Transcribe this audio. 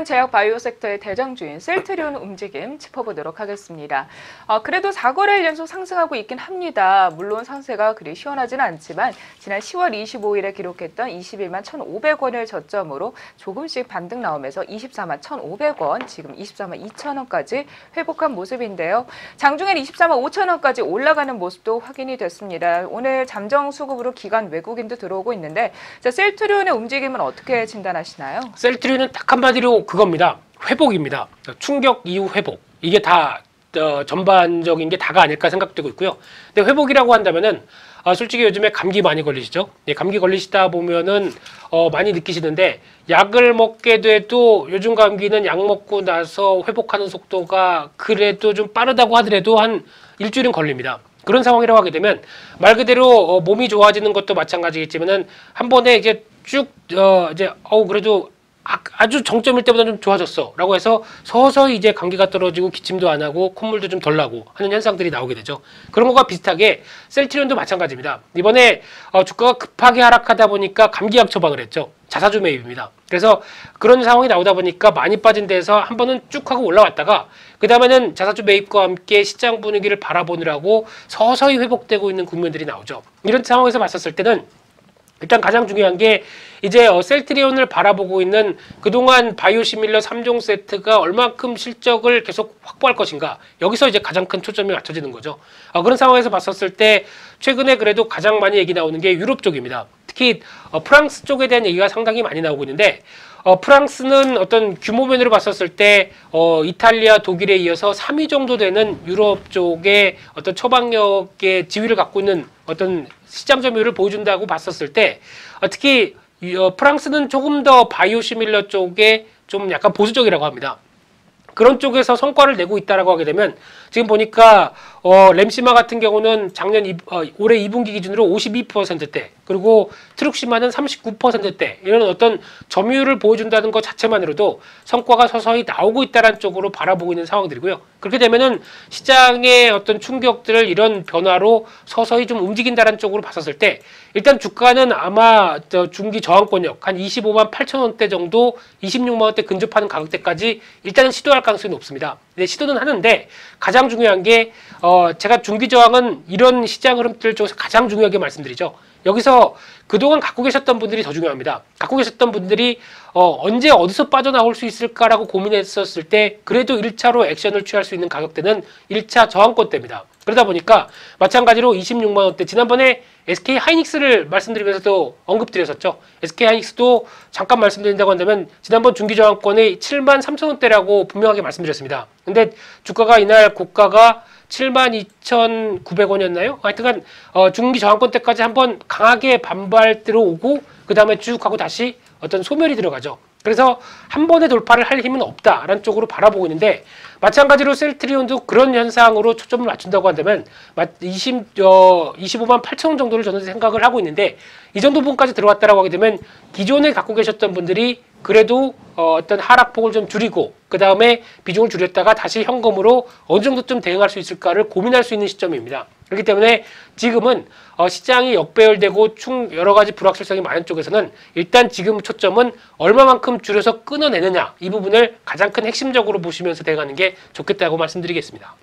제약 바이오 섹터의 대장주인 셀트리온 움직임 짚어보도록 하겠습니다. 그래도 4거래일 연속 상승하고 있긴 합니다. 물론 상세가 그리 시원하지는 않지만 지난 10월 25일에 기록했던 21만 1,500원을 저점으로 조금씩 반등 나오면서 24만 1,500원, 지금 24만 2천원까지 회복한 모습인데요. 장중엔 24만 5천원까지 올라가는 모습도 확인이 됐습니다. 오늘 잠정 수급으로 기관 외국인도 들어오고 있는데, 자, 셀트리온의 움직임은 어떻게 진단하시나요? 셀트리온은 딱 한마디로 그겁니다. 회복입니다. 충격 이후 회복. 이게 다 전반적인 게 다가 아닐까 생각되고 있고요. 근데 회복이라고 한다면은 솔직히 요즘에 감기 많이 걸리시죠? 예, 감기 걸리시다 보면은 많이 느끼시는데, 약을 먹게 돼도 요즘 감기는 약 먹고 나서 회복하는 속도가 그래도 좀 빠르다고 하더라도 한 일주일은 걸립니다. 그런 상황이라고 하게 되면 말 그대로 몸이 좋아지는 것도 마찬가지겠지만은 한 번에 이게 쭉 그래도 아주 정점일 때보다 좀 좋아졌어 라고 해서 서서히 이제 감기가 떨어지고 기침도 안 하고 콧물도 좀 덜 나고 하는 현상들이 나오게 되죠. 그런 것과 비슷하게 셀트리온도 마찬가지입니다. 이번에 주가가 급하게 하락하다 보니까 감기약 처방을 했죠. 자사주 매입입니다. 그래서 그런 상황이 나오다 보니까 많이 빠진 데서 한 번은 쭉 하고 올라왔다가 그 다음에는 자사주 매입과 함께 시장 분위기를 바라보느라고 서서히 회복되고 있는 국면들이 나오죠. 이런 상황에서 봤었을 때는 일단 가장 중요한 게 이제 셀트리온을 바라보고 있는 그동안 바이오시밀러 3종 세트가 얼만큼 실적을 계속 확보할 것인가, 여기서 이제 가장 큰 초점이 맞춰지는 거죠. 그런 상황에서 봤었을 때 최근에 그래도 가장 많이 얘기 나오는 게 유럽 쪽입니다. 특히 프랑스 쪽에 대한 얘기가 상당히 많이 나오고 있는데, 프랑스는 어떤 규모면으로 봤었을 때 이탈리아, 독일에 이어서 3위 정도 되는 유럽 쪽의 어떤 처방력의 지위를 갖고 있는 어떤 시장 점유율을 보여준다고 봤었을 때, 특히 프랑스는 조금 더 바이오시밀러 쪽에 좀 약간 보수적이라고 합니다. 그런 쪽에서 성과를 내고 있다라고 하게 되면 지금 보니까 램시마 같은 경우는 올해 2분기 기준으로 52%대, 그리고 트룩시마는 39%대, 이런 어떤 점유율을 보여준다는 것 자체만으로도 성과가 서서히 나오고 있다는 쪽으로 바라보고 있는 상황들이고요. 그렇게 되면은 시장의 어떤 충격들을 이런 변화로 서서히 좀 움직인다는 쪽으로 봤었을 때, 일단 주가는 아마 중기 저항권역 한 25만 8천 원대 정도, 26만 원대 근접하는 가격대까지 일단은 시도할 가능성이 높습니다. 근데 시도는 하는데 가장 중요한 게 제가 중기 저항은 이런 시장 흐름들 중에서 가장 중요하게 말씀드리죠. 여기서 그동안 갖고 계셨던 분들이 더 중요합니다. 갖고 계셨던 분들이 언제 어디서 빠져나올 수 있을까라고 고민했었을 때 그래도 1차로 액션을 취할 수 있는 가격대는 1차 저항권대입니다. 그러다 보니까 마찬가지로 26만 원대, 지난번에 SK 하이닉스를 말씀드리면서도 언급드렸었죠. SK 하이닉스도 잠깐 말씀드린다고 한다면 지난번 중기 저항권이 7만 3천 원대라고 분명하게 말씀드렸습니다. 근데 주가가 이날 고가가 72,900원이었나요? 하여튼간 중기 저항권 때까지 한번 강하게 반발 들어오고 그 다음에 쭉 하고 다시 어떤 소멸이 들어가죠. 그래서 한 번에 돌파를 할 힘은 없다라는 쪽으로 바라보고 있는데, 마찬가지로 셀트리온도 그런 현상으로 초점을 맞춘다고 한다면 25만 8천 원 정도를 저는 생각을 하고 있는데, 이 정도 부분까지 들어왔다라고 하게 되면 기존에 갖고 계셨던 분들이 그래도 어떤 하락폭을 좀 줄이고 그 다음에 비중을 줄였다가 다시 현금으로 어느 정도쯤 대응할 수 있을까를 고민할 수 있는 시점입니다. 그렇기 때문에 지금은 시장이 역배열되고 여러 가지 불확실성이 많은 쪽에서는 일단 지금 초점은 얼마만큼 줄여서 끊어내느냐, 이 부분을 가장 큰 핵심적으로 보시면서 대응하는 게 좋겠다고 말씀드리겠습니다.